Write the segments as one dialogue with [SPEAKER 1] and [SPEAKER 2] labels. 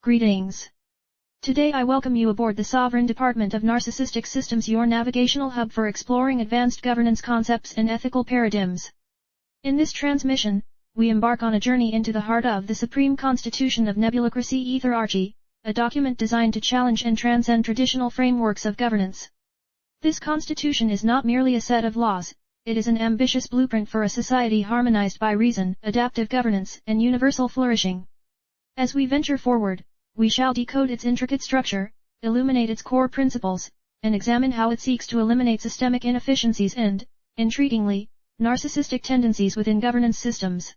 [SPEAKER 1] Greetings. Today I welcome you aboard the Sovereign Department of Narcissistic Systems, your navigational hub for exploring advanced governance concepts and ethical paradigms. In this transmission, we embark on a journey into the heart of the Supreme Constitution of Nebulocracy Aetherarchy, a document designed to challenge and transcend traditional frameworks of governance. This constitution is not merely a set of laws, it is an ambitious blueprint for a society harmonized by reason, adaptive governance, and universal flourishing. As we venture forward, we shall decode its intricate structure, illuminate its core principles, and examine how it seeks to eliminate systemic inefficiencies and, intriguingly, narcissistic tendencies within governance systems.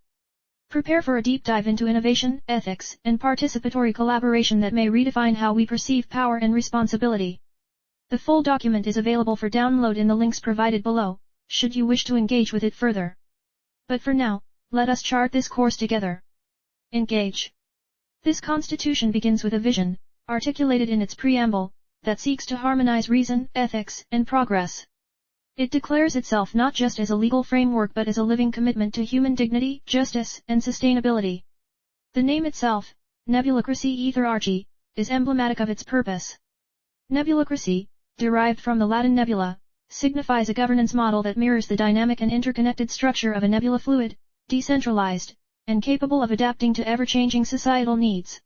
[SPEAKER 1] Prepare for a deep dive into innovation, ethics, and participatory collaboration that may redefine how we perceive power and responsibility. The full document is available for download in the links provided below, should you wish to engage with it further. But for now, let us chart this course together. Engage. This constitution begins with a vision, articulated in its preamble, that seeks to harmonize reason, ethics, and progress. It declares itself not just as a legal framework but as a living commitment to human dignity, justice, and sustainability. The name itself, Nebulocracy Aetherarchy, is emblematic of its purpose. Nebulocracy, derived from the Latin nebula, signifies a governance model that mirrors the dynamic and interconnected structure of a nebula, fluid, decentralized, and capable of adapting to ever-changing societal needs.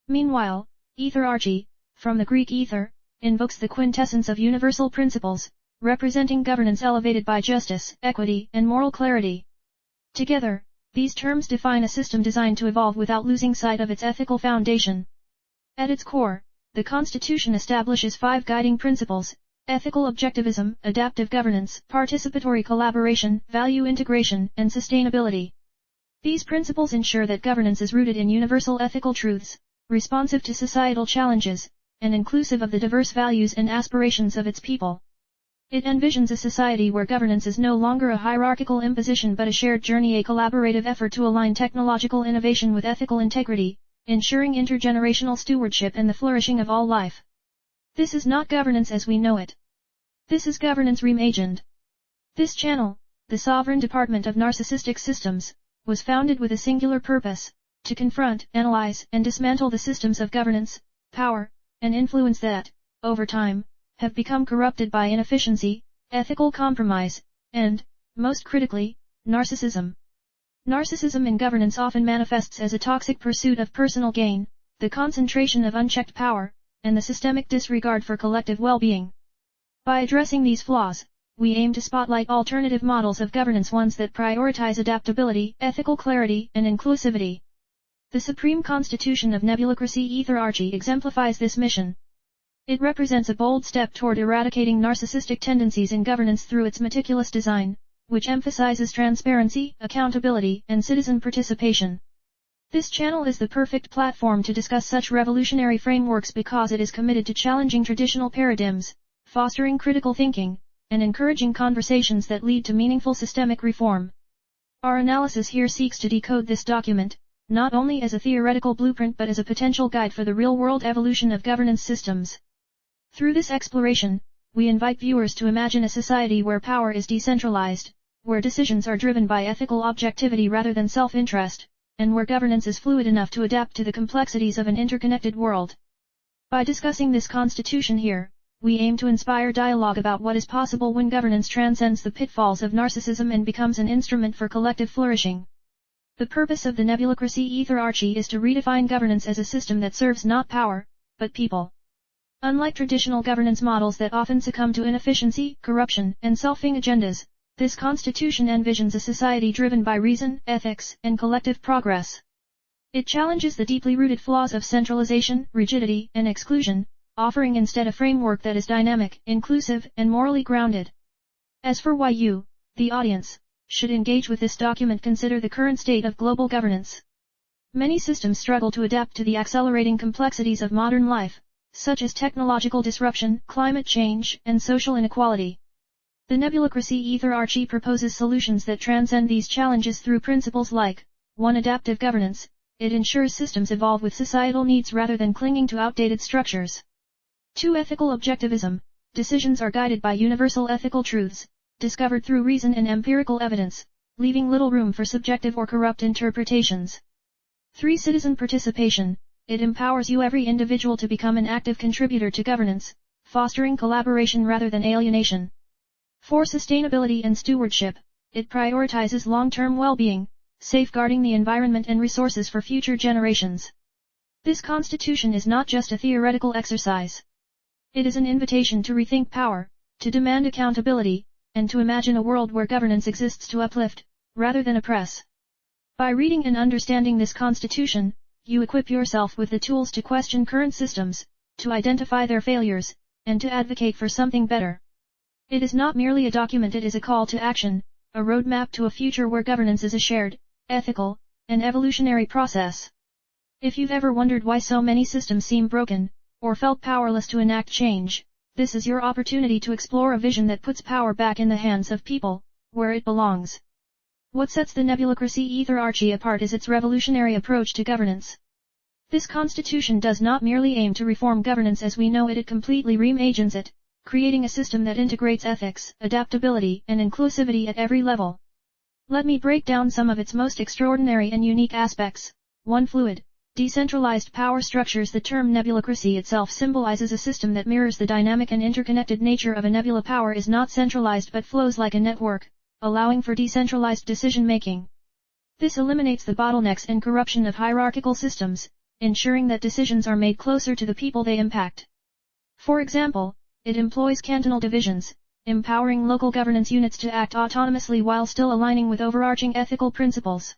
[SPEAKER 1] Meanwhile, Aetherarchy, from the Greek ether, invokes the quintessence of universal principles, representing governance elevated by justice, equity, and moral clarity. Together, these terms define a system designed to evolve without losing sight of its ethical foundation. At its core, the Constitution establishes 5 guiding principles: ethical objectivism, adaptive governance, participatory collaboration, value integration, and sustainability. These principles ensure that governance is rooted in universal ethical truths, responsive to societal challenges, and inclusive of the diverse values and aspirations of its people. It envisions a society where governance is no longer a hierarchical imposition but a shared journey, a collaborative effort to align technological innovation with ethical integrity, ensuring intergenerational stewardship and the flourishing of all life. This is not governance as we know it. This is governance reimagined. This channel, the Sovereign Department of Narcissistic Systems, was founded with a singular purpose: to confront, analyze, and dismantle the systems of governance, power, and influence that, over time, have become corrupted by inefficiency, ethical compromise, and, most critically, narcissism. Narcissism in governance often manifests as a toxic pursuit of personal gain, the concentration of unchecked power, and the systemic disregard for collective well-being. By addressing these flaws, we aim to spotlight alternative models of governance, ones that prioritize adaptability, ethical clarity, and inclusivity. The Supreme Constitution of Nebulocracy Aetherarchy exemplifies this mission. It represents a bold step toward eradicating narcissistic tendencies in governance through its meticulous design, which emphasizes transparency, accountability, and citizen participation. This channel is the perfect platform to discuss such revolutionary frameworks because it is committed to challenging traditional paradigms, fostering critical thinking, and encouraging conversations that lead to meaningful systemic reform. Our analysis here seeks to decode this document, not only as a theoretical blueprint but as a potential guide for the real-world evolution of governance systems. Through this exploration, we invite viewers to imagine a society where power is decentralized, where decisions are driven by ethical objectivity rather than self-interest, and where governance is fluid enough to adapt to the complexities of an interconnected world. By discussing this constitution here, we aim to inspire dialogue about what is possible when governance transcends the pitfalls of narcissism and becomes an instrument for collective flourishing. The purpose of the Nebulocracy Aetherarchy is to redefine governance as a system that serves not power, but people. Unlike traditional governance models that often succumb to inefficiency, corruption, and selfing agendas, this constitution envisions a society driven by reason, ethics, and collective progress. It challenges the deeply rooted flaws of centralization, rigidity, and exclusion, offering instead a framework that is dynamic, inclusive, and morally grounded. As for why you, the audience, should engage with this document, consider the current state of global governance. Many systems struggle to adapt to the accelerating complexities of modern life, such as technological disruption, climate change, and social inequality. The Nebulocracy Aetherarchy proposes solutions that transcend these challenges through principles like 1. Adaptive governance. It ensures systems evolve with societal needs rather than clinging to outdated structures. 2. Ethical objectivism. Decisions are guided by universal ethical truths, discovered through reason and empirical evidence, leaving little room for subjective or corrupt interpretations. 3. Citizen participation. it empowers every individual to become an active contributor to governance, fostering collaboration rather than alienation. For sustainability and stewardship, it prioritizes long-term well-being, safeguarding the environment and resources for future generations. This constitution is not just a theoretical exercise. It is an invitation to rethink power, to demand accountability, and to imagine a world where governance exists to uplift, rather than oppress. By reading and understanding this constitution, you equip yourself with the tools to question current systems, to identify their failures, and to advocate for something better. It is not merely a document, it is a call to action, a roadmap to a future where governance is a shared, ethical, and evolutionary process. If you've ever wondered why so many systems seem broken, or felt powerless to enact change, this is your opportunity to explore a vision that puts power back in the hands of people, where it belongs. What sets the Nebulocracy Aetherarchy apart is its revolutionary approach to governance. This constitution does not merely aim to reform governance as we know it, it completely reimagines it, creating a system that integrates ethics, adaptability, and inclusivity at every level. Let me break down some of its most extraordinary and unique aspects. 1. Fluid, decentralized power structures. The term nebulocracy itself symbolizes a system that mirrors the dynamic and interconnected nature of a nebula. Power is not centralized but flows like a network, allowing for decentralized decision-making. This eliminates the bottlenecks and corruption of hierarchical systems, ensuring that decisions are made closer to the people they impact. For example, it employs cantonal divisions, empowering local governance units to act autonomously while still aligning with overarching ethical principles.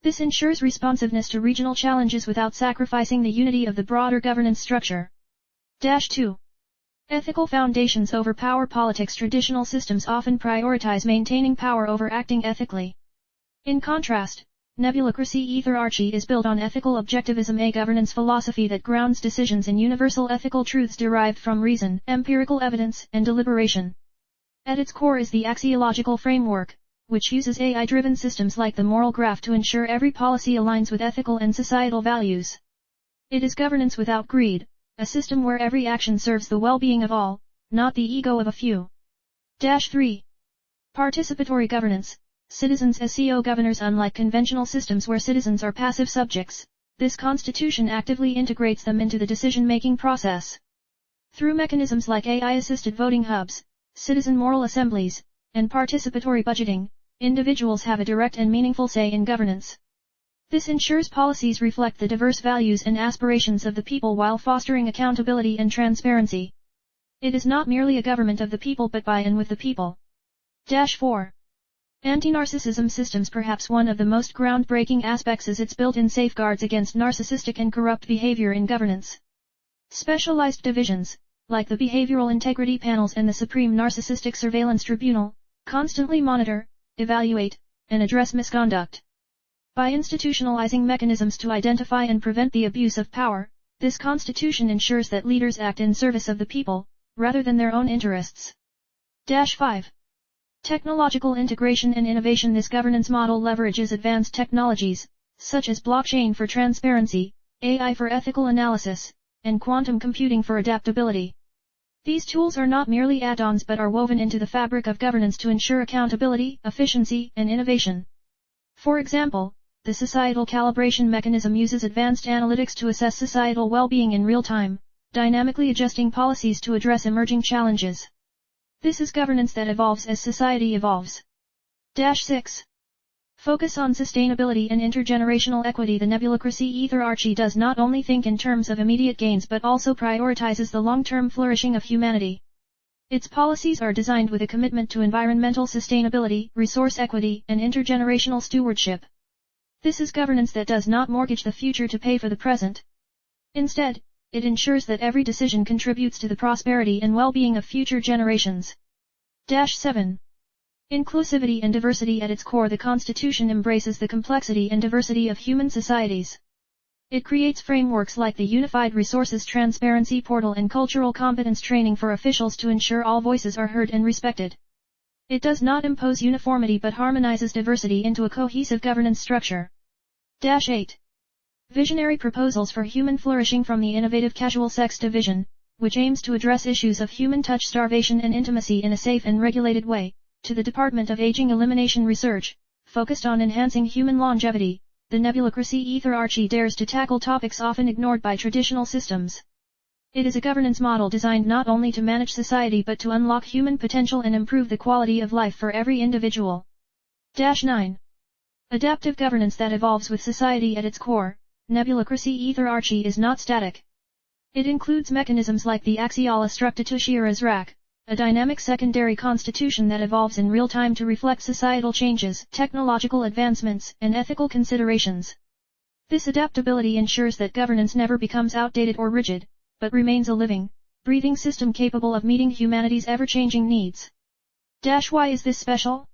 [SPEAKER 1] This ensures responsiveness to regional challenges without sacrificing the unity of the broader governance structure. 2. Ethical foundations over power politics. Traditional systems often prioritize maintaining power over acting ethically. In contrast, Nebulocracy Aetherarchy is built on ethical objectivism, a governance philosophy that grounds decisions in universal ethical truths derived from reason, empirical evidence, and deliberation. At its core is the axiological framework, which uses AI-driven systems like the moral graph to ensure every policy aligns with ethical and societal values. It is governance without greed, a system where every action serves the well-being of all, not the ego of a few. 3. Participatory governance. Citizens as co-governors. Unlike conventional systems where citizens are passive subjects, this constitution actively integrates them into the decision-making process. Through mechanisms like AI-assisted voting hubs, citizen moral assemblies, and participatory budgeting, individuals have a direct and meaningful say in governance. This ensures policies reflect the diverse values and aspirations of the people while fostering accountability and transparency. It is not merely a government of the people but by and with the people. 4. Anti-narcissism systems. Perhaps one of the most groundbreaking aspects is its built-in safeguards against narcissistic and corrupt behavior in governance. Specialized divisions, like the Behavioral Integrity Panels and the Supreme Narcissistic Surveillance Tribunal, constantly monitor, evaluate, and address misconduct. By institutionalizing mechanisms to identify and prevent the abuse of power, this constitution ensures that leaders act in service of the people, rather than their own interests. 5. Technological integration and innovation. This governance model leverages advanced technologies, such as blockchain for transparency, AI for ethical analysis, and quantum computing for adaptability. These tools are not merely add-ons but are woven into the fabric of governance to ensure accountability, efficiency, and innovation. For example, the societal calibration mechanism uses advanced analytics to assess societal well-being in real time, dynamically adjusting policies to address emerging challenges. This is governance that evolves as society evolves. 6. Focus on sustainability and intergenerational equity. The Nebulocracy Aetherarchy does not only think in terms of immediate gains but also prioritizes the long-term flourishing of humanity. Its policies are designed with a commitment to environmental sustainability, resource equity, and intergenerational stewardship. This is governance that does not mortgage the future to pay for the present. Instead, it ensures that every decision contributes to the prosperity and well-being of future generations. 7. Inclusivity and diversity. At its core, the Constitution embraces the complexity and diversity of human societies. It creates frameworks like the Unified Resources Transparency Portal and cultural competence training for officials to ensure all voices are heard and respected. It does not impose uniformity but harmonizes diversity into a cohesive governance structure. 8. Visionary proposals for human flourishing. From the innovative Casual Sex Division, which aims to address issues of human touch, starvation and intimacy in a safe and regulated way, to the Department of Aging Elimination Research, focused on enhancing human longevity, the Nebulocracy Aetherarchy dares to tackle topics often ignored by traditional systems. It is a governance model designed not only to manage society but to unlock human potential and improve the quality of life for every individual. 9. Adaptive governance that evolves with society at its core. Nebulocracy Aetherarchy is not static. It includes mechanisms like the Axiala Structatushira, a dynamic secondary constitution that evolves in real time to reflect societal changes, technological advancements, and ethical considerations. This adaptability ensures that governance never becomes outdated or rigid, but remains a living, breathing system capable of meeting humanity's ever-changing needs. Why is this special?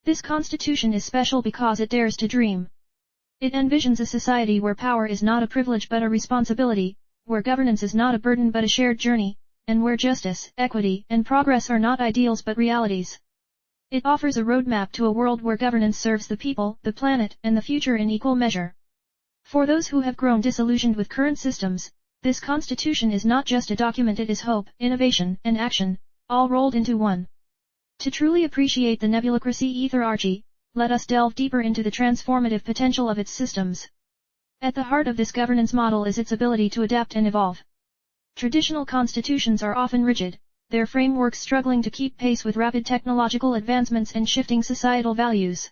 [SPEAKER 1] This constitution is special because it dares to dream. It envisions a society where power is not a privilege but a responsibility, where governance is not a burden but a shared journey, and where justice, equity, and progress are not ideals but realities. It offers a roadmap to a world where governance serves the people, the planet, and the future in equal measure. For those who have grown disillusioned with current systems, this constitution is not just a document, it is hope, innovation, and action, all rolled into one. To truly appreciate the Nebulocracy Aetherarchy, let us delve deeper into the transformative potential of its systems. At the heart of this governance model is its ability to adapt and evolve. Traditional constitutions are often rigid, their frameworks struggling to keep pace with rapid technological advancements and shifting societal values.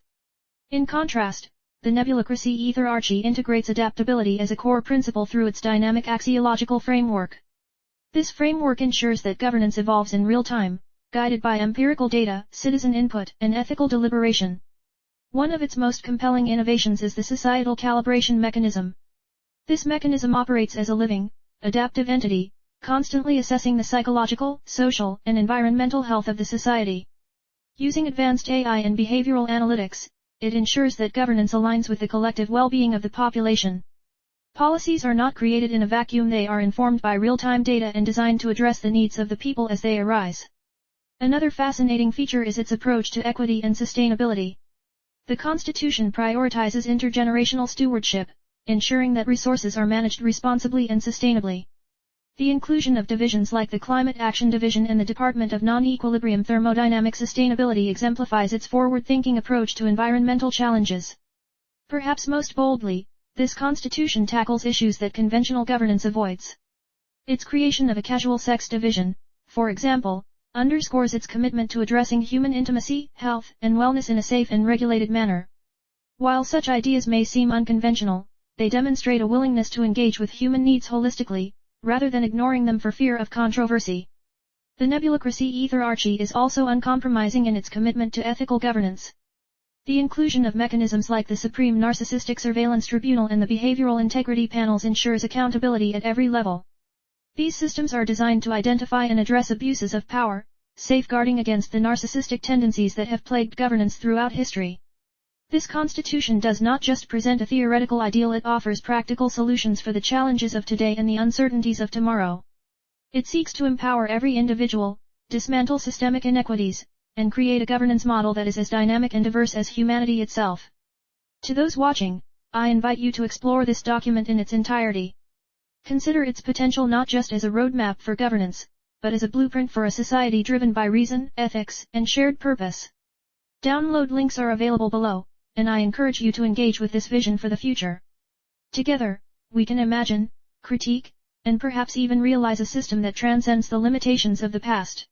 [SPEAKER 1] In contrast, the Nebulocracy Aetherarchy integrates adaptability as a core principle through its dynamic axiological framework. This framework ensures that governance evolves in real time, guided by empirical data, citizen input, and ethical deliberation. One of its most compelling innovations is the societal calibration mechanism. This mechanism operates as a living, adaptive entity, constantly assessing the psychological, social, and environmental health of the society. Using advanced AI and behavioral analytics, it ensures that governance aligns with the collective well-being of the population. Policies are not created in a vacuum, they are informed by real-time data and designed to address the needs of the people as they arise. Another fascinating feature is its approach to equity and sustainability. The Constitution prioritizes intergenerational stewardship, ensuring that resources are managed responsibly and sustainably. The inclusion of divisions like the Climate Action Division and the Department of Non-Equilibrium Thermodynamic Sustainability exemplifies its forward-thinking approach to environmental challenges. Perhaps most boldly, this constitution tackles issues that conventional governance avoids. Its creation of a casual sex division, for example, underscores its commitment to addressing human intimacy, health, and wellness in a safe and regulated manner. While such ideas may seem unconventional, they demonstrate a willingness to engage with human needs holistically, rather than ignoring them for fear of controversy. The Nebulocracy Aetherarchy is also uncompromising in its commitment to ethical governance. The inclusion of mechanisms like the Supreme Narcissistic Surveillance Tribunal and the Behavioral Integrity Panels ensures accountability at every level. These systems are designed to identify and address abuses of power, safeguarding against the narcissistic tendencies that have plagued governance throughout history. This constitution does not just present a theoretical ideal, it offers practical solutions for the challenges of today and the uncertainties of tomorrow. It seeks to empower every individual, dismantle systemic inequities, and create a governance model that is as dynamic and diverse as humanity itself. To those watching, I invite you to explore this document in its entirety. Consider its potential not just as a roadmap for governance, but as a blueprint for a society driven by reason, ethics, and shared purpose. Download links are available below, and I encourage you to engage with this vision for the future. Together, we can imagine, critique, and perhaps even realize a system that transcends the limitations of the past.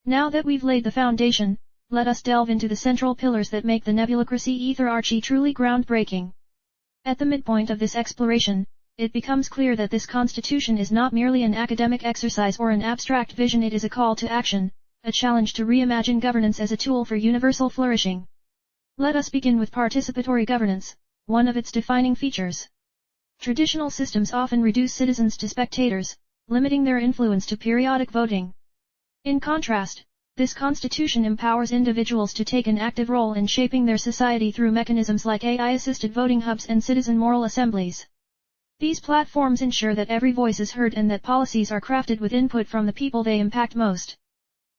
[SPEAKER 1] Now that we've laid the foundation, let us delve into the central pillars that make the Nebulocracy Aetherarchy truly groundbreaking. At the midpoint of this exploration, it becomes clear that this constitution is not merely an academic exercise or an abstract vision, it is a call to action, a challenge to reimagine governance as a tool for universal flourishing. Let us begin with participatory governance, one of its defining features. Traditional systems often reduce citizens to spectators, limiting their influence to periodic voting. In contrast, this constitution empowers individuals to take an active role in shaping their society through mechanisms like AI-assisted voting hubs and citizen moral assemblies. These platforms ensure that every voice is heard and that policies are crafted with input from the people they impact most.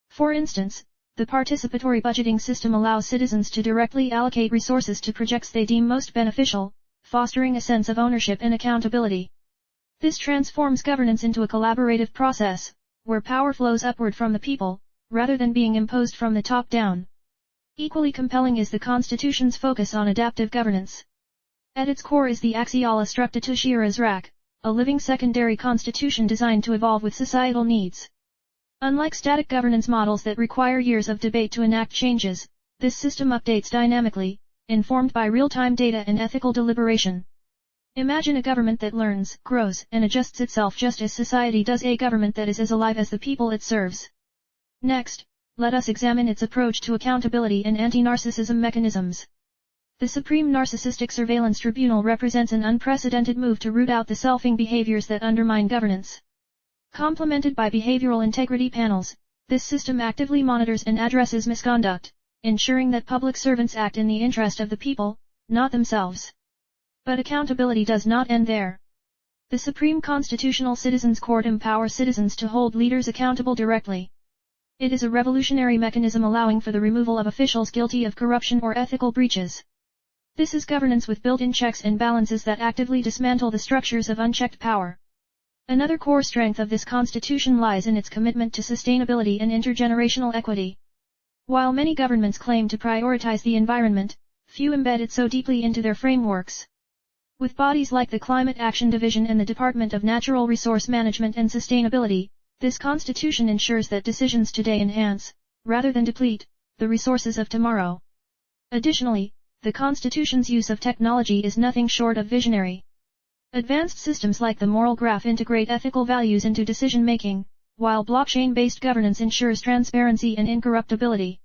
[SPEAKER 1] For instance, the participatory budgeting system allows citizens to directly allocate resources to projects they deem most beneficial, fostering a sense of ownership and accountability. This transforms governance into a collaborative process, where power flows upward from the people, rather than being imposed from the top down. Equally compelling is the Constitution's focus on adaptive governance. At its core is the Axiala Structatushi Aetherarchy, a living secondary constitution designed to evolve with societal needs. Unlike static governance models that require years of debate to enact changes, this system updates dynamically, informed by real-time data and ethical deliberation. Imagine a government that learns, grows, and adjusts itself just as society does, a government that is as alive as the people it serves. Next, let us examine its approach to accountability and anti-narcissism mechanisms. The Supreme Narcissistic Surveillance Tribunal represents an unprecedented move to root out the selfing behaviors that undermine governance. Complemented by behavioral integrity panels, this system actively monitors and addresses misconduct, ensuring that public servants act in the interest of the people, not themselves. But accountability does not end there. The Supreme Constitutional Citizens Court empowers citizens to hold leaders accountable directly. It is a revolutionary mechanism allowing for the removal of officials guilty of corruption or ethical breaches. This is governance with built-in checks and balances that actively dismantle the structures of unchecked power. Another core strength of this constitution lies in its commitment to sustainability and intergenerational equity. While many governments claim to prioritize the environment, few embed it so deeply into their frameworks. With bodies like the Climate Action Division and the Department of Natural Resource Management and Sustainability, this constitution ensures that decisions today enhance, rather than deplete, the resources of tomorrow. Additionally, the Constitution's use of technology is nothing short of visionary. Advanced systems like the moral graph integrate ethical values into decision-making, while blockchain-based governance ensures transparency and incorruptibility.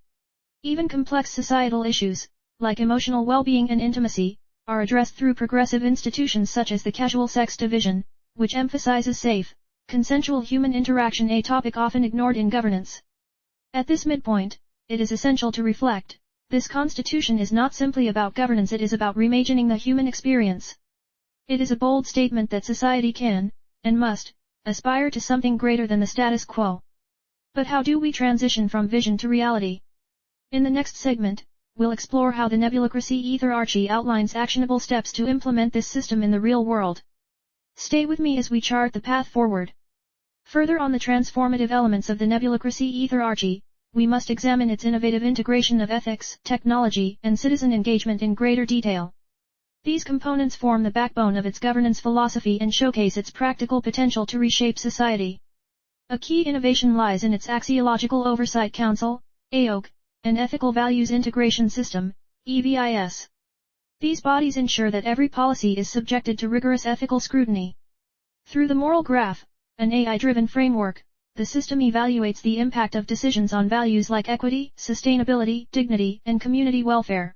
[SPEAKER 1] Even complex societal issues, like emotional well-being and intimacy, are addressed through progressive institutions such as the Casual Sex Division, which emphasizes safe, consensual human interaction, a topic often ignored in governance. At this midpoint, it is essential to reflect, this constitution is not simply about governance, it is about reimagining the human experience. It is a bold statement that society can, and must, aspire to something greater than the status quo. But how do we transition from vision to reality? In the next segment, we'll explore how the Nebulocracy Aetherarchy outlines actionable steps to implement this system in the real world. Stay with me as we chart the path forward. Further on the transformative elements of the Nebulocracy Aetherarchy, we must examine its innovative integration of ethics, technology, and citizen engagement in greater detail. These components form the backbone of its governance philosophy and showcase its practical potential to reshape society. A key innovation lies in its Axiological Oversight Council, AOC, and Ethical Values Integration System, EVIS. These bodies ensure that every policy is subjected to rigorous ethical scrutiny. Through the Moral Graph, an AI-driven framework, the system evaluates the impact of decisions on values like equity, sustainability, dignity, and community welfare.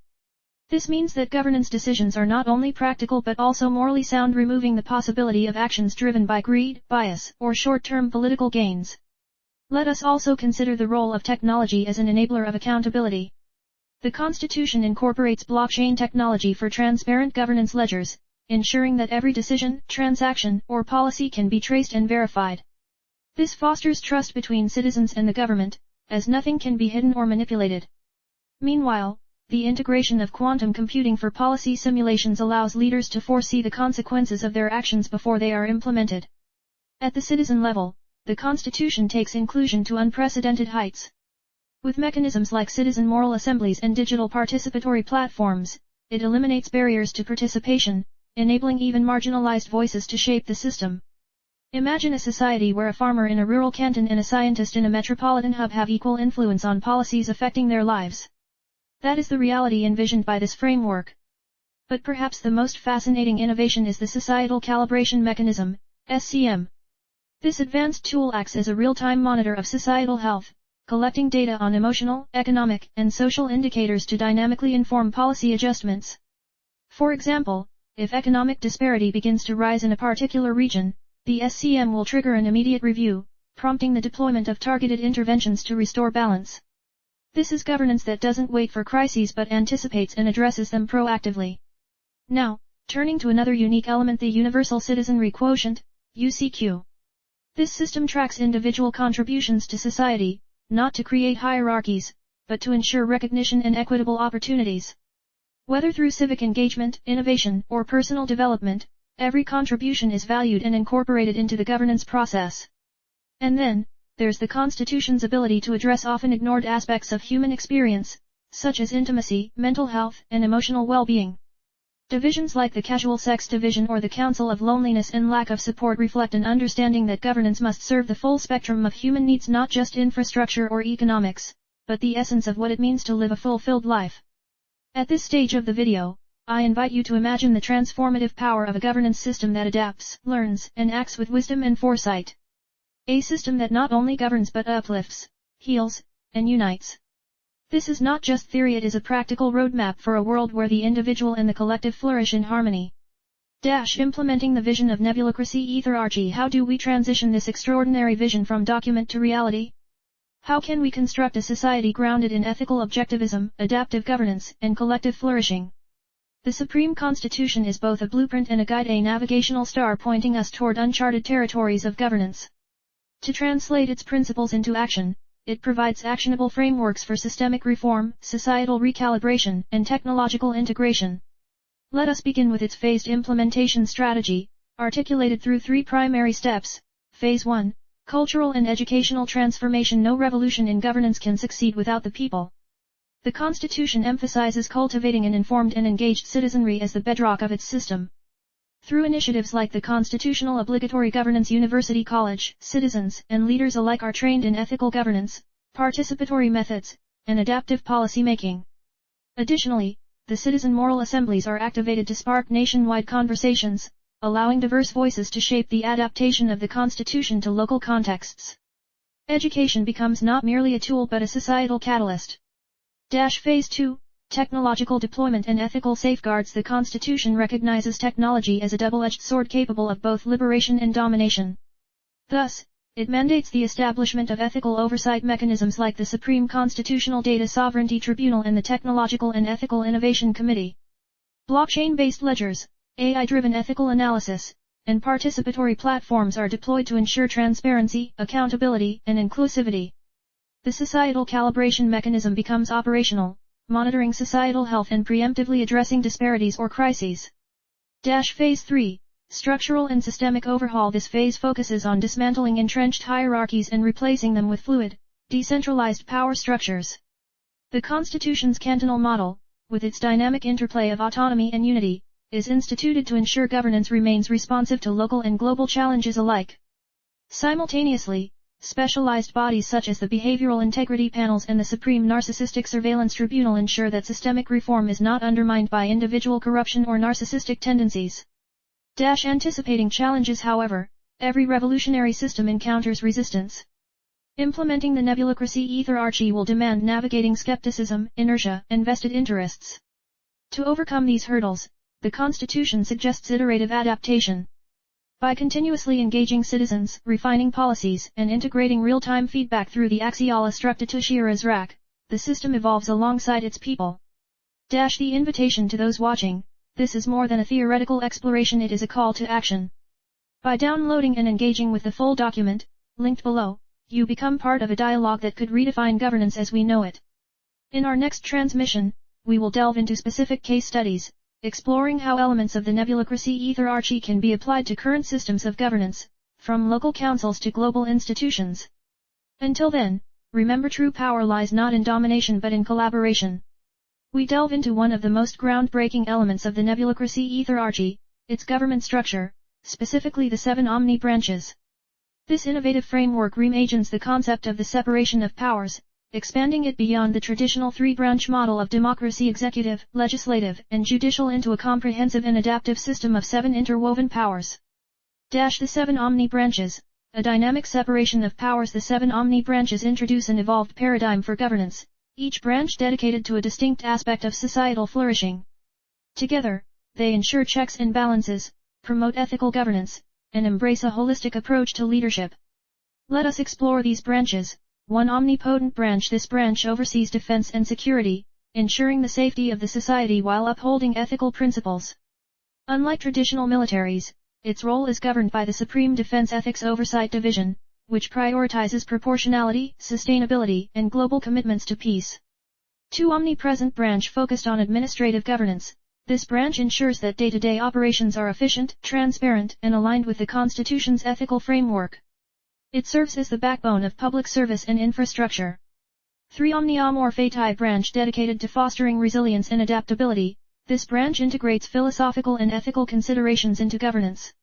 [SPEAKER 1] This means that governance decisions are not only practical but also morally sound, removing the possibility of actions driven by greed, bias, or short-term political gains. Let us also consider the role of technology as an enabler of accountability. The Constitution incorporates blockchain technology for transparent governance ledgers, ensuring that every decision, transaction, or policy can be traced and verified. This fosters trust between citizens and the government, as nothing can be hidden or manipulated. Meanwhile, the integration of quantum computing for policy simulations allows leaders to foresee the consequences of their actions before they are implemented. At the citizen level, the Constitution takes inclusion to unprecedented heights. With mechanisms like citizen moral assemblies and digital participatory platforms, it eliminates barriers to participation, enabling even marginalized voices to shape the system. Imagine a society where a farmer in a rural canton and a scientist in a metropolitan hub have equal influence on policies affecting their lives. That is the reality envisioned by this framework. But perhaps the most fascinating innovation is the Societal Calibration Mechanism, SCM. This advanced tool acts as a real-time monitor of societal health, collecting data on emotional, economic, and social indicators to dynamically inform policy adjustments. For example, if economic disparity begins to rise in a particular region, the SCM will trigger an immediate review, prompting the deployment of targeted interventions to restore balance. This is governance that doesn't wait for crises but anticipates and addresses them proactively. Now, turning to another unique element, the Universal Citizenry Quotient, UCQ. This system tracks individual contributions to society, not to create hierarchies, but to ensure recognition and equitable opportunities. Whether through civic engagement, innovation, or personal development, every contribution is valued and incorporated into the governance process. And then, there's the Constitution's ability to address often ignored aspects of human experience, such as intimacy, mental health, and emotional well-being. Divisions like the casual sex division or the council of loneliness and lack of support reflect an understanding that governance must serve the full spectrum of human needs, not just infrastructure or economics, but the essence of what it means to live a fulfilled life. At this stage of the video, I invite you to imagine the transformative power of a governance system that adapts, learns, and acts with wisdom and foresight. A system that not only governs but uplifts, heals, and unites. This is not just theory, it is a practical roadmap for a world where the individual and the collective flourish in harmony. Implementing the vision of Nebulocracy Aetherarchy. How do we transition this extraordinary vision from document to reality? How can we construct a society grounded in ethical objectivism, adaptive governance, and collective flourishing? The Supreme Constitution is both a blueprint and a guide, a navigational star pointing us toward uncharted territories of governance. To translate its principles into action, it provides actionable frameworks for systemic reform, societal recalibration, and technological integration. Let us begin with its phased implementation strategy, articulated through 3 primary steps. Phase 1. Cultural and educational transformation. No revolution in governance can succeed without the people. The Constitution emphasizes cultivating an informed and engaged citizenry as the bedrock of its system. Through initiatives like the Constitutional Obligatory Governance University College, citizens and leaders alike are trained in ethical governance, participatory methods, and adaptive policymaking. Additionally, the citizen moral assemblies are activated to spark nationwide conversations, allowing diverse voices to shape the adaptation of the Constitution to local contexts. Education becomes not merely a tool but a societal catalyst. Phase 2. Technological deployment and ethical safeguards. The Constitution recognizes technology as a double-edged sword capable of both liberation and domination. Thus, it mandates the establishment of ethical oversight mechanisms like the Supreme Constitutional Data Sovereignty Tribunal and the Technological and Ethical Innovation Committee. Blockchain-based ledgers, AI-driven ethical analysis, and participatory platforms are deployed to ensure transparency, accountability, and inclusivity. The societal calibration mechanism becomes operational, monitoring societal health and preemptively addressing disparities or crises. Phase 3. Structural and systemic overhaul. This phase focuses on dismantling entrenched hierarchies and replacing them with fluid, decentralized power structures. The Constitution's cantonal model, with its dynamic interplay of autonomy and unity, is instituted to ensure governance remains responsive to local and global challenges alike. Simultaneously, specialized bodies such as the Behavioral Integrity Panels and the Supreme Narcissistic Surveillance Tribunal ensure that systemic reform is not undermined by individual corruption or narcissistic tendencies. Anticipating challenges. However, every revolutionary system encounters resistance. Implementing the Nebulocracy Aetherarchy will demand navigating skepticism, inertia, and vested interests. To overcome these hurdles, the Constitution suggests iterative adaptation. By continuously engaging citizens, refining policies, and integrating real-time feedback through the Axiala Structatushira's rack, the system evolves alongside its people. The invitation to those watching, this is more than a theoretical exploration, it is a call to action. By downloading and engaging with the full document, linked below, you become part of a dialogue that could redefine governance as we know it. In our next transmission, we will delve into specific case studies, exploring how elements of the Nebulocracy Aetherarchy can be applied to current systems of governance, from local councils to global institutions. Until then, remember, true power lies not in domination but in collaboration. We delve into one of the most groundbreaking elements of the Nebulocracy Aetherarchy, its government structure, specifically the 7 omni branches. This innovative framework reimagines the concept of the separation of powers, expanding it beyond the traditional 3-branch model of democracy: executive, legislative, and judicial into a comprehensive and adaptive system of 7 interwoven powers. The 7 omni branches, a dynamic separation of powers. The 7 omni branches introduce an evolved paradigm for governance, each branch dedicated to a distinct aspect of societal flourishing. Together, they ensure checks and balances, promote ethical governance, and embrace a holistic approach to leadership. Let us explore these branches. 1. Omnipotent branch. This branch oversees defense and security, ensuring the safety of the society while upholding ethical principles. Unlike traditional militaries, its role is governed by the Supreme Defense Ethics Oversight Division, which prioritizes proportionality, sustainability, and global commitments to peace. 2. Omnipresent branch. Focused on administrative governance, this branch ensures that day-to-day operations are efficient, transparent, and aligned with the Constitution's ethical framework. It serves as the backbone of public service and infrastructure. 3. Omniamor Fati branch. Dedicated to fostering resilience and adaptability, This branch integrates philosophical and ethical considerations into governance.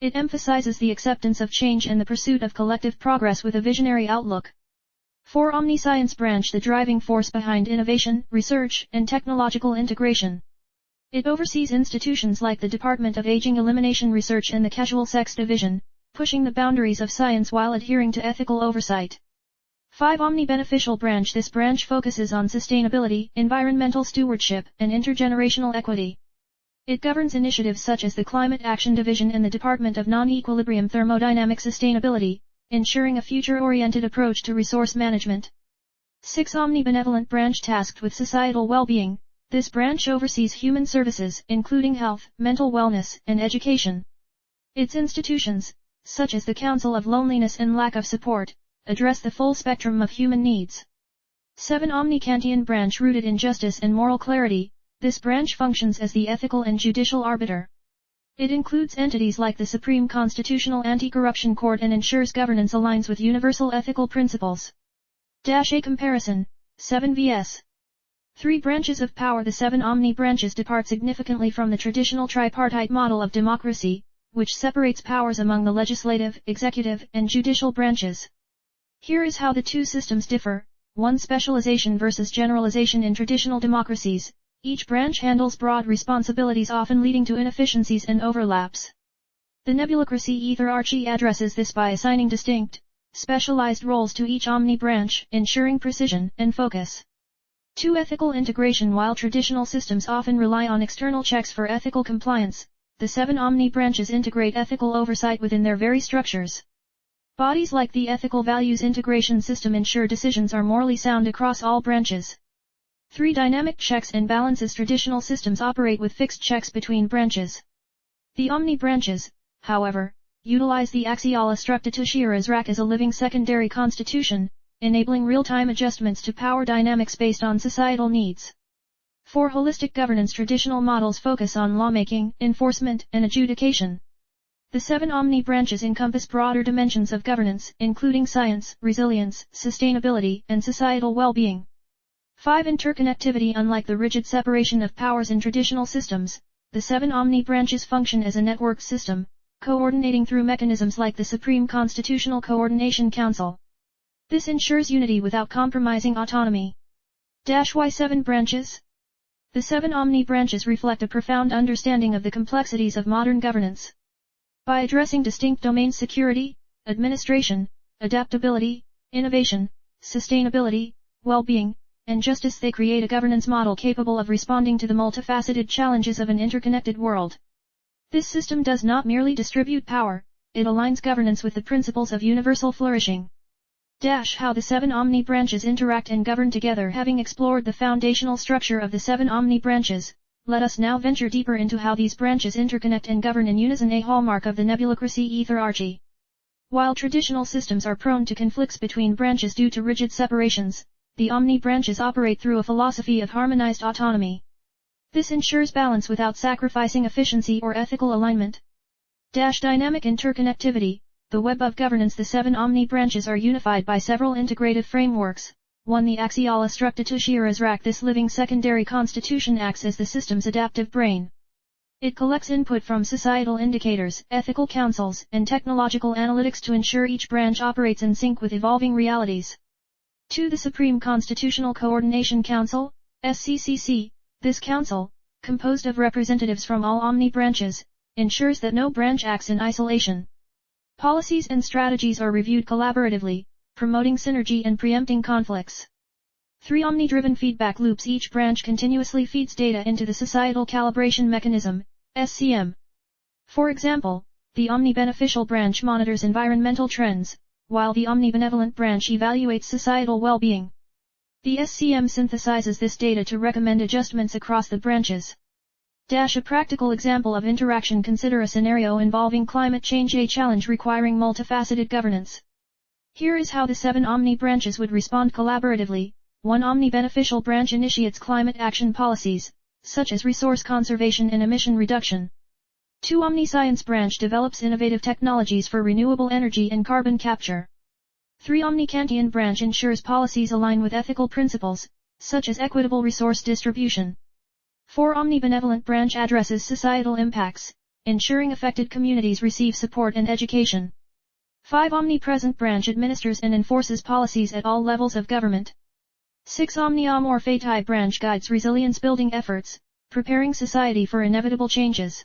[SPEAKER 1] It emphasizes the acceptance of change and the pursuit of collective progress with a visionary outlook. 4. Omniscience branch, the driving force behind innovation, research, and technological integration. It oversees institutions like the Department of Aging Elimination Research and the Casual Sex Division, pushing the boundaries of science while adhering to ethical oversight. 5. Omni-beneficial branch. This branch focuses on sustainability, environmental stewardship, and intergenerational equity. It governs initiatives such as the Climate Action Division and the Department of Non-Equilibrium Thermodynamic Sustainability, ensuring a future-oriented approach to resource management. 6. Omni-benevolent branch, tasked with societal well-being. This branch oversees human services, including health, mental wellness, and education. Its institutions, such as the Council of Loneliness and Lack of Support, address the full spectrum of human needs. 7. Omni-Kantian branch, rooted in justice and moral clarity. This branch functions as the ethical and judicial arbiter. It includes entities like the Supreme Constitutional Anti-Corruption Court and ensures governance aligns with universal ethical principles. A comparison. 7 vs. 3 branches of power. The 7 Omni branches depart significantly from the traditional tripartite model of democracy, which separates powers among the legislative, executive, and judicial branches. Here is how the two systems differ. 1. Specialization versus generalization. In traditional democracies, each branch handles broad responsibilities, often leading to inefficiencies and overlaps. The Nebulocracy Aetherarchy addresses this by assigning distinct, specialized roles to each Omni branch, ensuring precision and focus. 2. Ethical integration. While traditional systems often rely on external checks for ethical compliance, the 7 Omni branches integrate ethical oversight within their very structures. Bodies like the Ethical Values Integration System ensure decisions are morally sound across all branches. 3. Dynamic checks and balances. Traditional systems operate with fixed checks between branches. The Omni branches, however, utilize the Axiala Structitushira as a living secondary constitution, enabling real-time adjustments to power dynamics based on societal needs. 4. Holistic governance. Traditional models focus on lawmaking, enforcement, and adjudication. The 7 Omni branches encompass broader dimensions of governance, including science, resilience, sustainability, and societal well-being. 5. Interconnectivity. Unlike the rigid separation of powers in traditional systems, the 7 Omni branches function as a networked system, coordinating through mechanisms like the Supreme Constitutional Coordination Council. This ensures unity without compromising autonomy. Why 7 branches? The 7 Omni branches reflect a profound understanding of the complexities of modern governance. By addressing distinct domains: security, administration, adaptability, innovation, sustainability, well-being, and justice, they create a governance model capable of responding to the multifaceted challenges of an interconnected world. This system does not merely distribute power, it aligns governance with the principles of universal flourishing. How the 7 Omni branches interact and govern together. Having explored the foundational structure of the 7 Omni branches, let us now venture deeper into how these branches interconnect and govern in unison, a hallmark of the Nebulocracy Aetherarchy. While traditional systems are prone to conflicts between branches due to rigid separations, the Omni branches operate through a philosophy of harmonized autonomy. This ensures balance without sacrificing efficiency or ethical alignment. Dynamic interconnectivity. The web of governance. The 7 Omni branches are unified by several integrated frameworks. 1. The Axiala Structitushira. This living secondary constitution acts as the system's adaptive brain. It collects input from societal indicators, ethical councils, and technological analytics to ensure each branch operates in sync with evolving realities. 2. The Supreme Constitutional Coordination Council, SCCC. This council, composed of representatives from all Omni branches, ensures that no branch acts in isolation. Policies and strategies are reviewed collaboratively, promoting synergy and preempting conflicts. 3. Omni-driven feedback loops. Each branch continuously feeds data into the Societal Calibration Mechanism, SCM. For example, the Omni-beneficial branch monitors environmental trends, while the Omni-benevolent branch evaluates societal well-being. The SCM synthesizes this data to recommend adjustments across the branches. A practical example of interaction. Consider a scenario involving climate change, a challenge requiring multifaceted governance. Here is how the 7 Omni branches would respond collaboratively. 1. Omni-beneficial branch initiates climate action policies, such as resource conservation and emission reduction. 2. Omniscience branch develops innovative technologies for renewable energy and carbon capture. 3. Omnikantian branch ensures policies align with ethical principles, such as equitable resource distribution. 4. Omnibenevolent branch addresses societal impacts, ensuring affected communities receive support and education. 5. Omnipresent branch administers and enforces policies at all levels of government. 6. Omniamor Fati branch guides resilience-building efforts, preparing society for inevitable changes.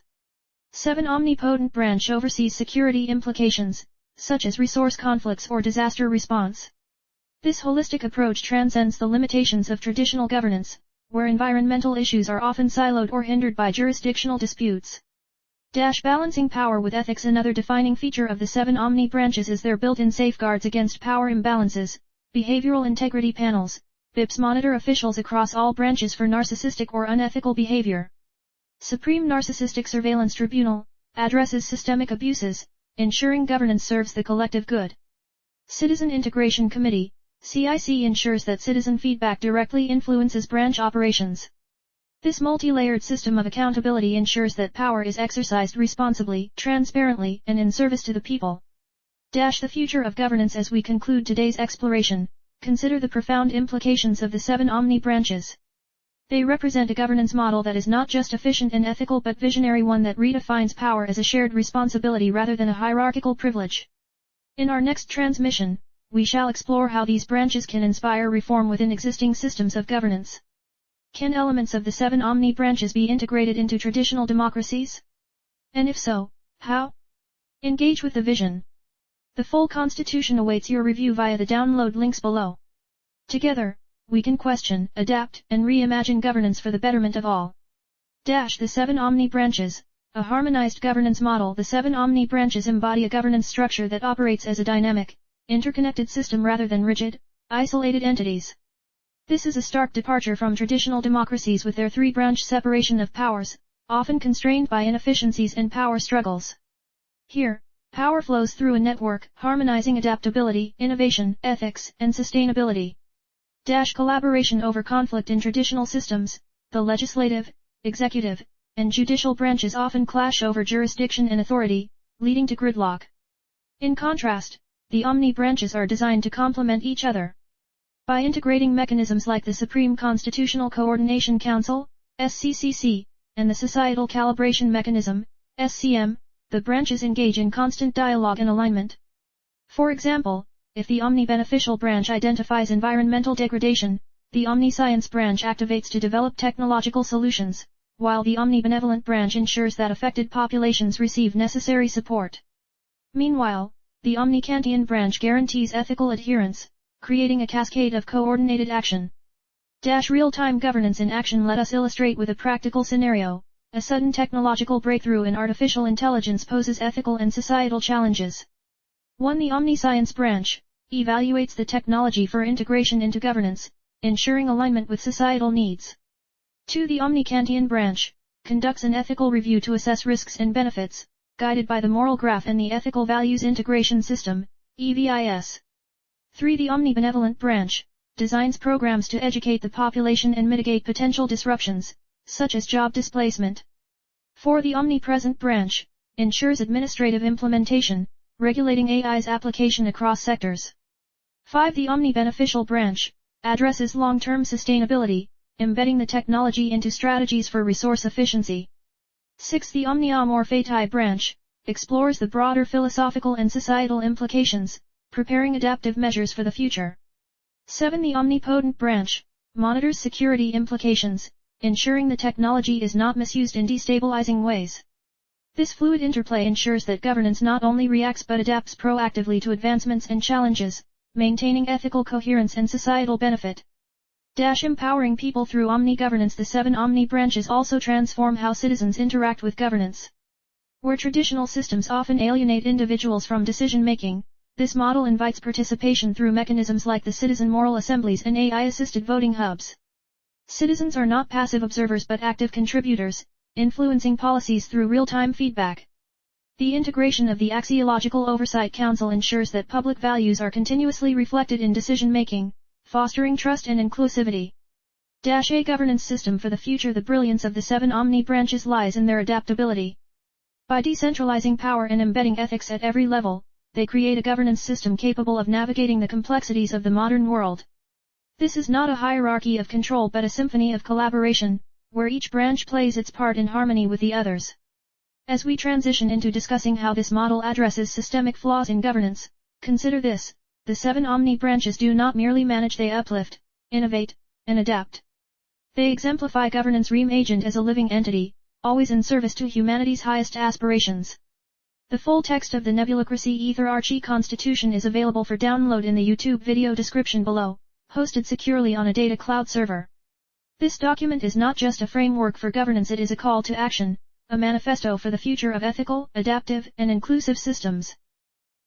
[SPEAKER 1] 7. Omnipotent branch oversees security implications, such as resource conflicts or disaster response. This holistic approach transcends the limitations of traditional governance, where environmental issues are often siloed or hindered by jurisdictional disputes. Balancing power with ethics. Another defining feature of the 7 Omni branches is their built-in safeguards against power imbalances. Behavioral integrity panels, BIPs monitor officials across all branches for narcissistic or unethical behavior. Supreme Narcissistic Surveillance Tribunal addresses systemic abuses, ensuring governance serves the collective good. Citizen Integration Committee, CIC, ensures that citizen feedback directly influences branch operations. This multi-layered system of accountability ensures that power is exercised responsibly, transparently, and in service to the people. The future of governance. As we conclude today's exploration, consider the profound implications of the 7 Omni branches. They represent a governance model that is not just efficient and ethical but visionary, one that redefines power as a shared responsibility rather than a hierarchical privilege. In our next transmission, we shall explore how these branches can inspire reform within existing systems of governance. Can elements of the 7 Omni branches be integrated into traditional democracies? And if so, how? Engage with the vision. The full constitution awaits your review via the download links below. Together, we can question, adapt, and reimagine governance for the betterment of all. The 7 Omni branches, a harmonized governance model. The 7 Omni branches embody a governance structure that operates as a dynamic, interconnected system rather than rigid, isolated entities. This is a stark departure from traditional democracies with their 3-branch separation of powers, often constrained by inefficiencies and power struggles. Here, power flows through a network, harmonizing adaptability, innovation, ethics, and sustainability. Collaboration over conflict. In traditional systems, the legislative, executive, and judicial branches often clash over jurisdiction and authority, leading to gridlock. In contrast, the Omni branches are designed to complement each other. By integrating mechanisms like the Supreme Constitutional Coordination Council, SCCC, and the Societal Calibration Mechanism, SCM, the branches engage in constant dialogue and alignment. For example, if the Omni-Beneficial branch identifies environmental degradation, the Omni-Science branch activates to develop technological solutions, while the Omni-Benevolent branch ensures that affected populations receive necessary support. Meanwhile, the Omni-Kantian branch guarantees ethical adherence, creating a cascade of coordinated action. Real-time governance in action. Let us illustrate with a practical scenario. A sudden technological breakthrough in artificial intelligence poses ethical and societal challenges. 1. The Omniscience branch evaluates the technology for integration into governance, ensuring alignment with societal needs. 2. The Omnikantian branch conducts an ethical review to assess risks and benefits, guided by the moral graph and the Ethical Values Integration System, EVIS. 3. The Omnibenevolent branch designs programs to educate the population and mitigate potential disruptions, such as job displacement. 4. The Omnipresent branch ensures administrative implementation, regulating AI's application across sectors. 5. The Omnibeneficial branch addresses long-term sustainability, embedding the technology into strategies for resource efficiency. 6. The Omniamor Fati branch explores the broader philosophical and societal implications, preparing adaptive measures for the future. 7. The Omnipotent branch monitors security implications, ensuring the technology is not misused in destabilizing ways. This fluid interplay ensures that governance not only reacts but adapts proactively to advancements and challenges, maintaining ethical coherence and societal benefit. Empowering people through omni-governance. The 7 Omni branches also transform how citizens interact with governance. Where traditional systems often alienate individuals from decision-making, this model invites participation through mechanisms like the citizen moral assemblies and AI-assisted voting hubs. Citizens are not passive observers but active contributors, influencing policies through real-time feedback. The integration of the Axiological Oversight Council ensures that public values are continuously reflected in decision-making, fostering trust and inclusivity. A governance system for the future. The brilliance of the 7 Omni branches lies in their adaptability. By decentralizing power and embedding ethics at every level, they create a governance system capable of navigating the complexities of the modern world. This is not a hierarchy of control but a symphony of collaboration, where each branch plays its part in harmony with the others. As we transition into discussing how this model addresses systemic flaws in governance, consider this: the 7 Omni branches do not merely manage, they uplift, innovate, and adapt. They exemplify governance reimagined as a living entity, always in service to humanity's highest aspirations. The full text of the Nebulocracy Aetherarchy Constitution is available for download in the YouTube video description below, hosted securely on a data cloud server. This document is not just a framework for governance, it is a call to action, a manifesto for the future of ethical, adaptive, and inclusive systems.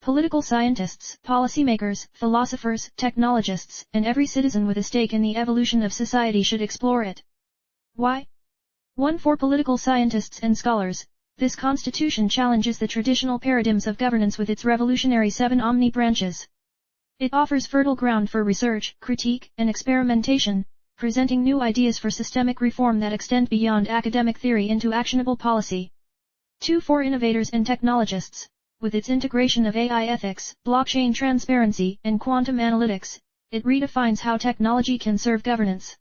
[SPEAKER 1] Political scientists, policymakers, philosophers, technologists, and every citizen with a stake in the evolution of society should explore it. Why? 1. For political scientists and scholars, this constitution challenges the traditional paradigms of governance with its revolutionary 7 Omni branches. It offers fertile ground for research, critique, and experimentation, presenting new ideas for systemic reform that extend beyond academic theory into actionable policy. 2. For innovators and technologists, with its integration of AI ethics, blockchain transparency, and quantum analytics, it redefines how technology can serve governance.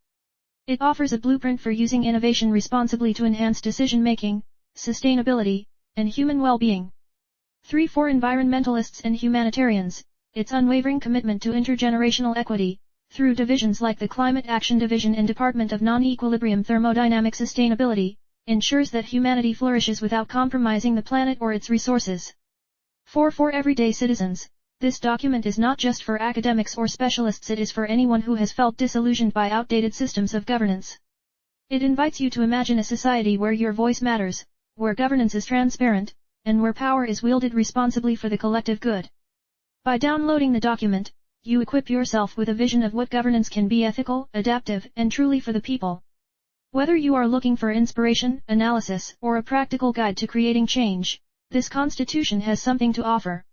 [SPEAKER 1] It offers a blueprint for using innovation responsibly to enhance decision-making, sustainability, and human well-being. 3. For environmentalists and humanitarians, its unwavering commitment to intergenerational equity, through divisions like the Climate Action Division and Department of Non-Equilibrium Thermodynamic Sustainability, ensures that humanity flourishes without compromising the planet or its resources. 4. For everyday citizens, this document is not just for academics or specialists, it is for anyone who has felt disillusioned by outdated systems of governance. It invites you to imagine a society where your voice matters, where governance is transparent, and where power is wielded responsibly for the collective good. By downloading the document, you equip yourself with a vision of what governance can be: ethical, adaptive, and truly for the people. Whether you are looking for inspiration, analysis, or a practical guide to creating change, this constitution has something to offer.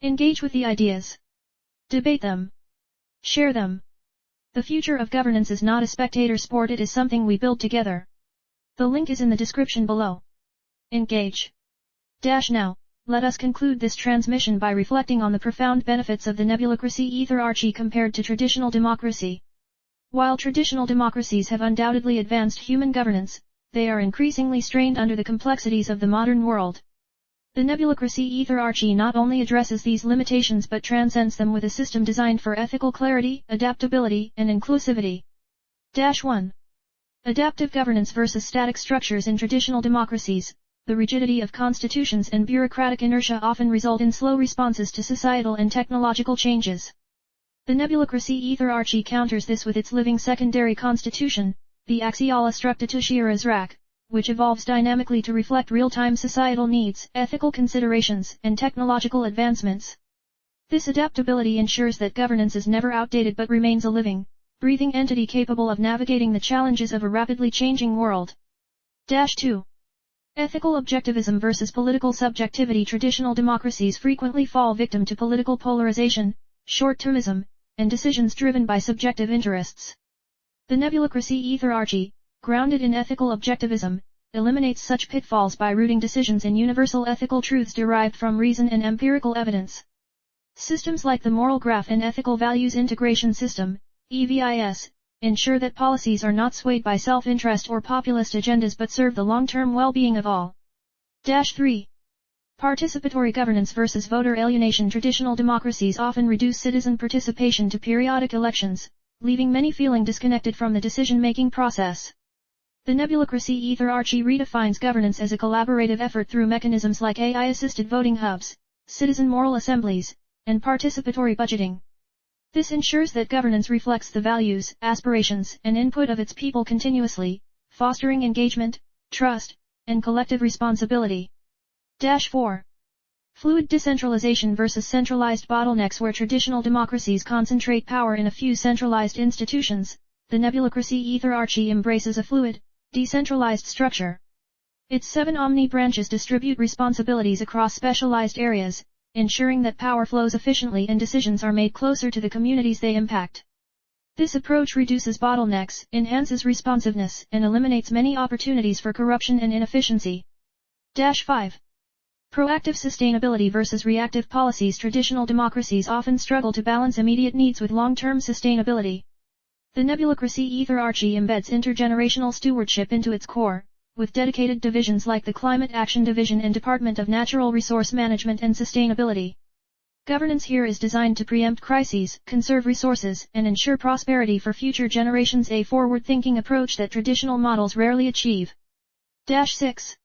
[SPEAKER 1] Engage with the ideas. Debate them. Share them. The future of governance is not a spectator sport, it is something we build together. The link is in the description below. Engage. Now, let us conclude this transmission by reflecting on the profound benefits of the Nebulocracy Aetherarchy compared to traditional democracy. While traditional democracies have undoubtedly advanced human governance, they are increasingly strained under the complexities of the modern world. The Nebulocracy Aetherarchy not only addresses these limitations but transcends them with a system designed for ethical clarity, adaptability, and inclusivity. 1. Adaptive governance versus static structures. In traditional democracies, the rigidity of constitutions and bureaucratic inertia often result in slow responses to societal and technological changes. The Nebulocracy Aetherarchy counters this with its living secondary constitution, the Axiala Structatushira, which evolves dynamically to reflect real-time societal needs, ethical considerations, and technological advancements. This adaptability ensures that governance is never outdated but remains a living, breathing entity capable of navigating the challenges of a rapidly changing world. 2. Ethical objectivism versus political subjectivity. Traditional democracies frequently fall victim to political polarization, short-termism, and decisions driven by subjective interests. The Nebulocracy Aetherarchy, grounded in ethical objectivism, eliminates such pitfalls by rooting decisions in universal ethical truths derived from reason and empirical evidence. Systems like the Moral Graph and Ethical Values Integration System, EVIS, ensure that policies are not swayed by self-interest or populist agendas but serve the long-term well-being of all. 3. Participatory governance versus voter alienation. Traditional democracies often reduce citizen participation to periodic elections, leaving many feeling disconnected from the decision-making process. The Nebulocracy Aetherarchy redefines governance as a collaborative effort through mechanisms like AI-assisted voting hubs, citizen moral assemblies, and participatory budgeting. This ensures that governance reflects the values, aspirations, and input of its people continuously, fostering engagement, trust, and collective responsibility. 4. Fluid decentralization versus centralized bottlenecks. Where traditional democracies concentrate power in a few centralized institutions, the Nebulocracy Aetherarchy embraces a fluid, decentralized structure. Its 7 Omni branches distribute responsibilities across specialized areas, ensuring that power flows efficiently and decisions are made closer to the communities they impact. This approach reduces bottlenecks, enhances responsiveness, and eliminates many opportunities for corruption and inefficiency. 5. Proactive sustainability versus reactive policies. Traditional democracies often struggle to balance immediate needs with long-term sustainability. The Nebulocracy Aetherarchy embeds intergenerational stewardship into its core, with dedicated divisions like the Climate Action Division and Department of Natural Resource Management and Sustainability. Governance here is designed to preempt crises, conserve resources, and ensure prosperity for future generations, a forward-thinking approach that traditional models rarely achieve. 6.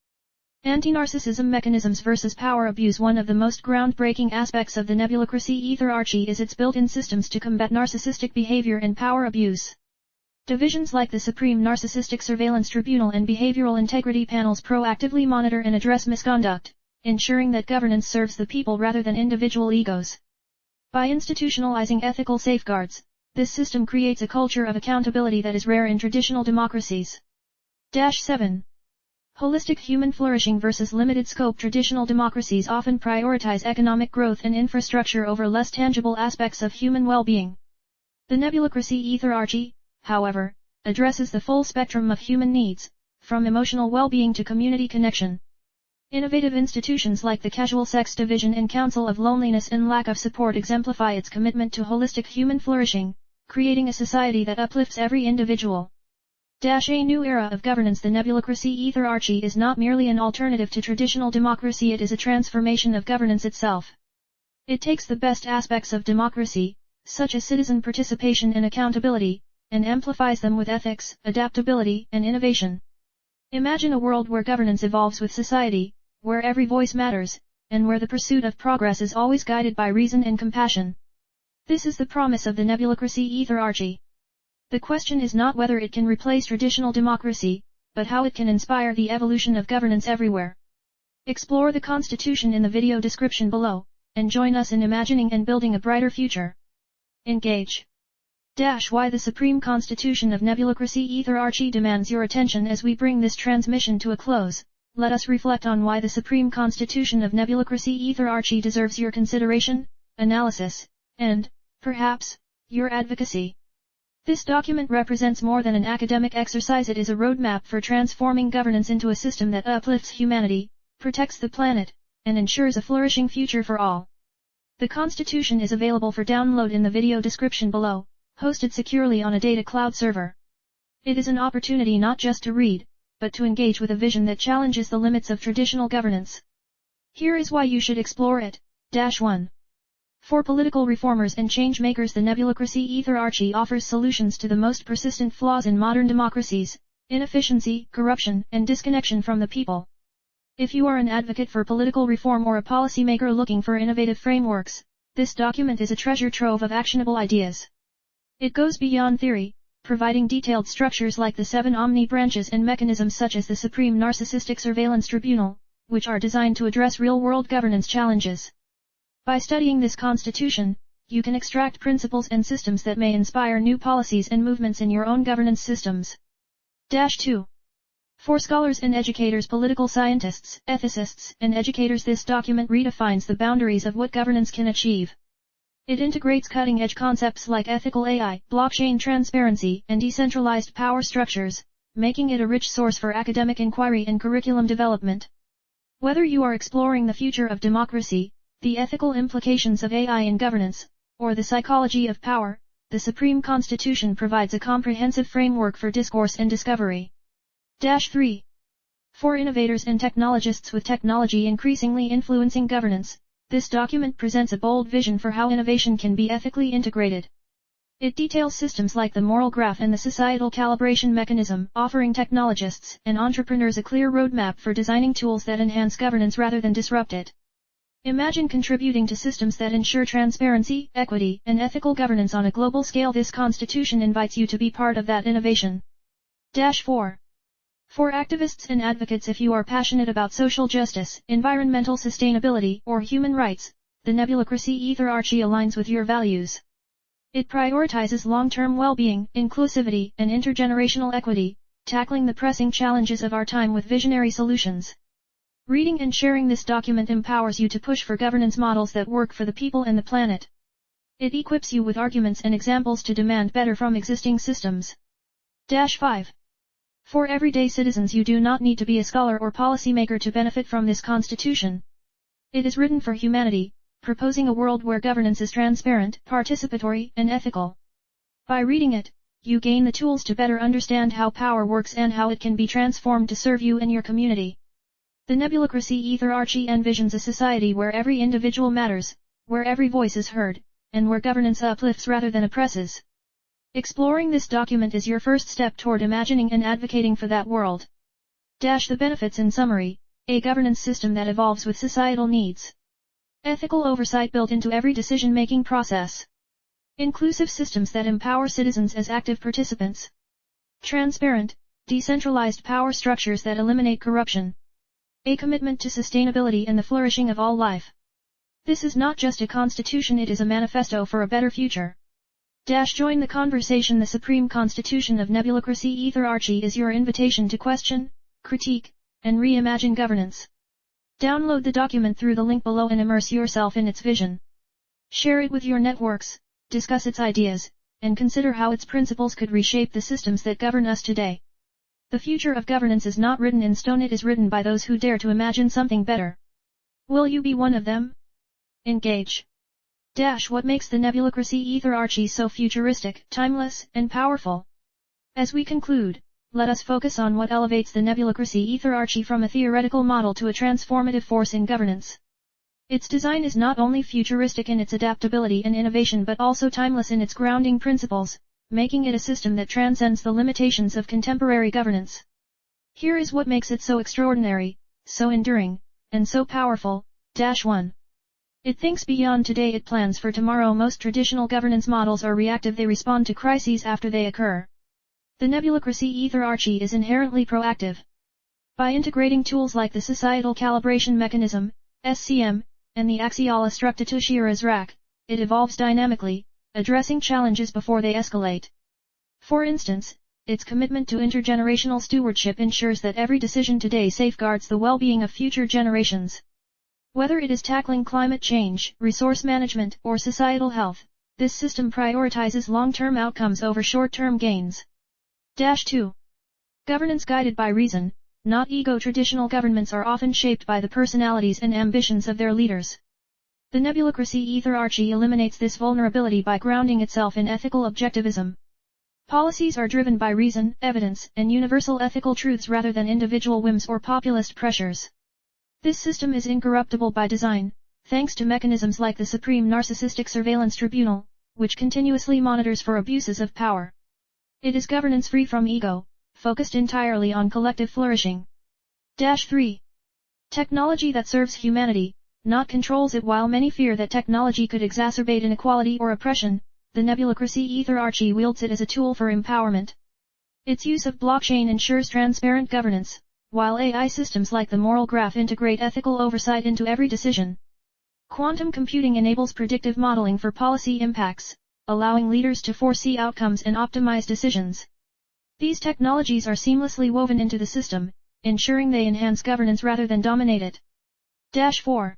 [SPEAKER 1] Anti-narcissism mechanisms versus power abuse. One of the most groundbreaking aspects of the Nebulocracy Aetherarchy is its built-in systems to combat narcissistic behavior and power abuse. Divisions like the Supreme Narcissistic Surveillance Tribunal and Behavioral Integrity Panels proactively monitor and address misconduct, ensuring that governance serves the people rather than individual egos. By institutionalizing ethical safeguards, this system creates a culture of accountability that is rare in traditional democracies. 7. Holistic human flourishing versus limited scope. Traditional democracies often prioritize economic growth and infrastructure over less tangible aspects of human well-being. The Nebulocracy Aetherarchy, however, addresses the full spectrum of human needs, from emotional well-being to community connection. Innovative institutions like the Casual Sex Division and Council of Loneliness and Lack of Support exemplify its commitment to holistic human flourishing, creating a society that uplifts every individual. A new era of governance. The Nebulocracy Aetherarchy is not merely an alternative to traditional democracy, it is a transformation of governance itself. It takes the best aspects of democracy, such as citizen participation and accountability, and amplifies them with ethics, adaptability, and innovation. Imagine a world where governance evolves with society, where every voice matters, and where the pursuit of progress is always guided by reason and compassion. This is the promise of the Nebulocracy Aetherarchy. The question is not whether it can replace traditional democracy, but how it can inspire the evolution of governance everywhere. Explore the Constitution in the video description below, and join us in imagining and building a brighter future. Engage. Why the Supreme Constitution of Nebulocracy Aetherarchy demands your attention. As we bring this transmission to a close, let us reflect on why the Supreme Constitution of Nebulocracy Aetherarchy deserves your consideration, analysis, and, perhaps, your advocacy. This document represents more than an academic exercise. It is a roadmap for transforming governance into a system that uplifts humanity, protects the planet, and ensures a flourishing future for all. The Constitution is available for download in the video description below, hosted securely on a data cloud server. It is an opportunity not just to read, but to engage with a vision that challenges the limits of traditional governance. Here is why you should explore it. 1. For political reformers and change-makers, the Nebulocracy Aetherarchy offers solutions to the most persistent flaws in modern democracies: inefficiency, corruption, and disconnection from the people. If you are an advocate for political reform or a policymaker looking for innovative frameworks, this document is a treasure trove of actionable ideas. It goes beyond theory, providing detailed structures like the 7 omni-branches and mechanisms such as the Supreme Narcissistic Surveillance Tribunal, which are designed to address real-world governance challenges. By studying this constitution, you can extract principles and systems that may inspire new policies and movements in your own governance systems. 2. For scholars and educators, political scientists, ethicists, and educators, this document redefines the boundaries of what governance can achieve. It integrates cutting-edge concepts like ethical AI, blockchain transparency, and decentralized power structures, making it a rich source for academic inquiry and curriculum development. Whether you are exploring the future of democracy, the ethical implications of AI in governance, or the psychology of power, the Supreme Constitution provides a comprehensive framework for discourse and discovery. 3. For innovators and technologists with technology increasingly influencing governance, this document presents a bold vision for how innovation can be ethically integrated. It details systems like the moral graph and the societal calibration mechanism, offering technologists and entrepreneurs a clear roadmap for designing tools that enhance governance rather than disrupt it. Imagine contributing to systems that ensure transparency, equity, and ethical governance on a global scale. This constitution invites you to be part of that innovation. 4. For activists and advocates, if you are passionate about social justice, environmental sustainability, or human rights, the Nebulocracy Aetherarchy aligns with your values. It prioritizes long-term well-being, inclusivity, and intergenerational equity, tackling the pressing challenges of our time with visionary solutions. Reading and sharing this document empowers you to push for governance models that work for the people and the planet. It equips you with arguments and examples to demand better from existing systems. 5. For everyday citizens, you do not need to be a scholar or policymaker to benefit from this constitution. It is written for humanity, proposing a world where governance is transparent, participatory, and ethical. By reading it, you gain the tools to better understand how power works and how it can be transformed to serve you and your community. The Nebulocracy Aetherarchy envisions a society where every individual matters, where every voice is heard, and where governance uplifts rather than oppresses. Exploring this document is your first step toward imagining and advocating for that world. The benefits in summary: a governance system that evolves with societal needs. Ethical oversight built into every decision-making process. Inclusive systems that empower citizens as active participants. Transparent, decentralized power structures that eliminate corruption. A commitment to sustainability and the flourishing of all life. This is not just a constitution, it is a manifesto for a better future. Join the conversation. The Supreme Constitution of Nebulocracy Aetherarchy is your invitation to question, critique, and reimagine governance. Download the document through the link below and immerse yourself in its vision. Share it with your networks, discuss its ideas, and consider how its principles could reshape the systems that govern us today. The future of governance is not written in stone, it is written by those who dare to imagine something better. Will you be one of them? Engage. What makes the Nebulocracy Aetherarchy so futuristic, timeless, and powerful? As we conclude, let us focus on what elevates the Nebulocracy Aetherarchy from a theoretical model to a transformative force in governance. Its design is not only futuristic in its adaptability and innovation but also timeless in its grounding principles, making it a system that transcends the limitations of contemporary governance. Here is what makes it so extraordinary, so enduring, and so powerful. 1. It thinks beyond today, it plans for tomorrow. Most traditional governance models are reactive, they respond to crises after they occur. The Nebulocracy Aetherarchy is inherently proactive. By integrating tools like the Societal Calibration Mechanism, SCM, and the Axiala Structuratures, it evolves dynamically, addressing challenges before they escalate. For instance, its commitment to intergenerational stewardship ensures that every decision today safeguards the well-being of future generations. Whether it is tackling climate change, resource management, or societal health, this system prioritizes long-term outcomes over short-term gains. 2. Governance guided by reason, not ego. Traditional governments are often shaped by the personalities and ambitions of their leaders. The Nebulocracy Aetherarchy eliminates this vulnerability by grounding itself in ethical objectivism. Policies are driven by reason, evidence, and universal ethical truths rather than individual whims or populist pressures. This system is incorruptible by design, thanks to mechanisms like the Supreme Narcissistic Surveillance Tribunal, which continuously monitors for abuses of power. It is governance free from ego, focused entirely on collective flourishing. 3. Technology that serves humanity, not controls it. While many fear that technology could exacerbate inequality or oppression, the Nebulocracy Aetherarchy wields it as a tool for empowerment. Its use of blockchain ensures transparent governance, while AI systems like the Moral Graph integrate ethical oversight into every decision. Quantum computing enables predictive modeling for policy impacts, allowing leaders to foresee outcomes and optimize decisions. These technologies are seamlessly woven into the system, ensuring they enhance governance rather than dominate it. 4.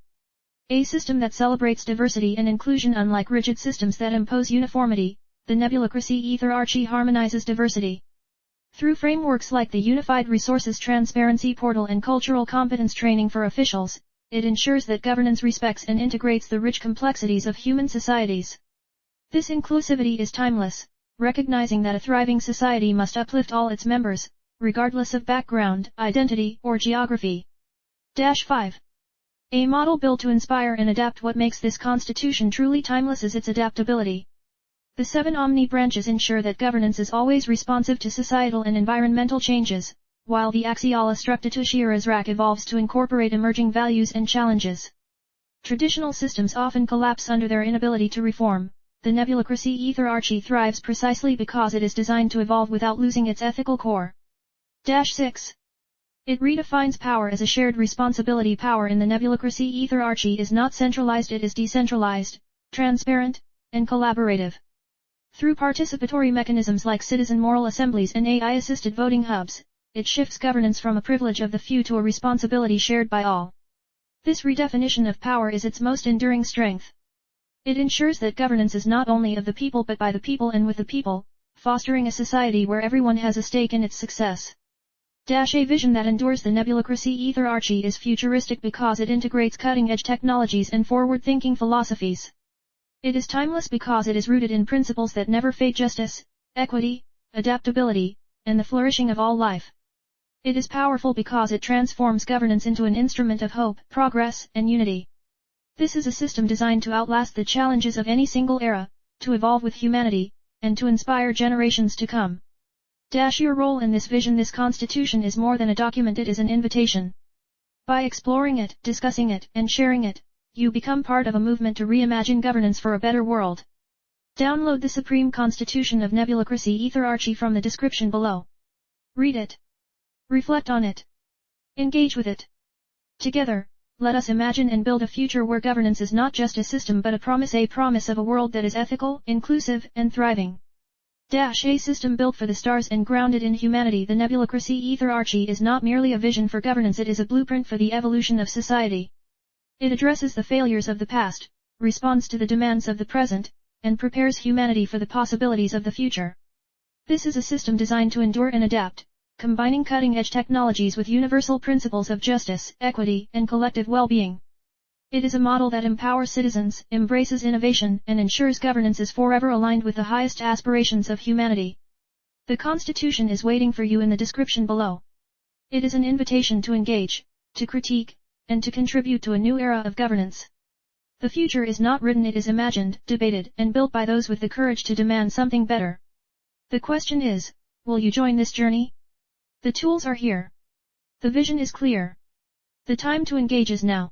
[SPEAKER 1] A system that celebrates diversity and inclusion. Unlike rigid systems that impose uniformity, the Nebulocracy Aetherarchy harmonizes diversity. Through frameworks like the Unified Resources Transparency Portal and cultural competence training for officials, it ensures that governance respects and integrates the rich complexities of human societies. This inclusivity is timeless, recognizing that a thriving society must uplift all its members, regardless of background, identity, or geography. 5. A model built to inspire and adapt. What makes this constitution truly timeless is its adaptability. The 7 Omni branches ensure that governance is always responsive to societal and environmental changes, while the Axiala Structuratures evolves to incorporate emerging values and challenges. Traditional systems often collapse under their inability to reform. The Nebulocracy Aetherarchy thrives precisely because it is designed to evolve without losing its ethical core. 6. It redefines power as a shared responsibility. Power in the Nebulocracy Aetherarchy is not centralized, it is decentralized, transparent, and collaborative. Through participatory mechanisms like citizen moral assemblies and AI-assisted voting hubs, it shifts governance from a privilege of the few to a responsibility shared by all. This redefinition of power is its most enduring strength. It ensures that governance is not only of the people but by the people and with the people, fostering a society where everyone has a stake in its success. A vision that endures. The Nebulocracy Aetherarchy is futuristic because it integrates cutting-edge technologies and forward-thinking philosophies. It is timeless because it is rooted in principles that never fade: justice, equity, adaptability, and the flourishing of all life. It is powerful because it transforms governance into an instrument of hope, progress, and unity. This is a system designed to outlast the challenges of any single era, to evolve with humanity, and to inspire generations to come. Your role in this vision. This constitution is more than a document, it is an invitation. By exploring it, discussing it, and sharing it, you become part of a movement to reimagine governance for a better world. Download the Supreme Constitution of Nebulocracy Aetherarchy from the description below. Read it. Reflect on it. Engage with it. Together, let us imagine and build a future where governance is not just a system but a promise of a world that is ethical, inclusive, and thriving. A system built for the stars and grounded in humanity. The Nebulocracy Aetherarchy is not merely a vision for governance, it is a blueprint for the evolution of society. It addresses the failures of the past, responds to the demands of the present, and prepares humanity for the possibilities of the future. This is a system designed to endure and adapt, combining cutting-edge technologies with universal principles of justice, equity, and collective well-being. It is a model that empowers citizens, embraces innovation, and ensures governance is forever aligned with the highest aspirations of humanity. The Constitution is waiting for you in the description below. It is an invitation to engage, to critique, and to contribute to a new era of governance. The future is not written, it is imagined, debated, and built by those with the courage to demand something better. The question is, will you join this journey? The tools are here. The vision is clear. The time to engage is now.